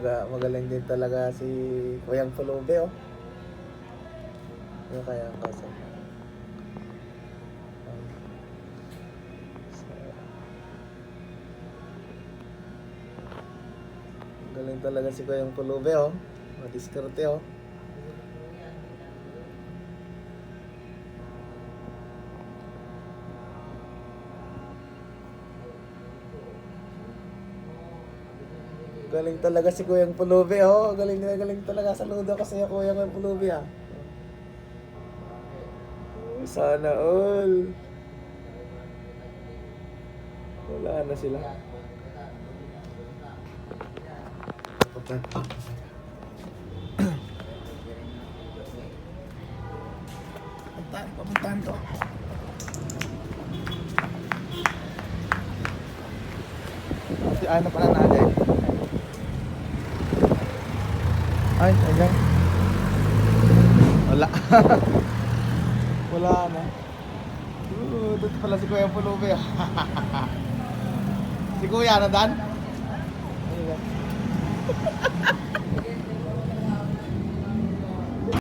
Magaling din talaga si Kuyang Pulubi, oh. Ano kaya ang kaso? Galing talaga si Kuyang Pulubi, oh. Madiskarte, oh. Galing talaga si Kuyang Pulubi, oh. Galing talaga. Saludo ko sa'yo, Kuyang Pulubi, ah. Oh, sana all. Wala na sila. Papuntahan to. Si ano pala natin? Ay, ayan. Wala. Wala na. Dito pala si Kuya Pulubi. Si Kuya na, Dan? Ayan.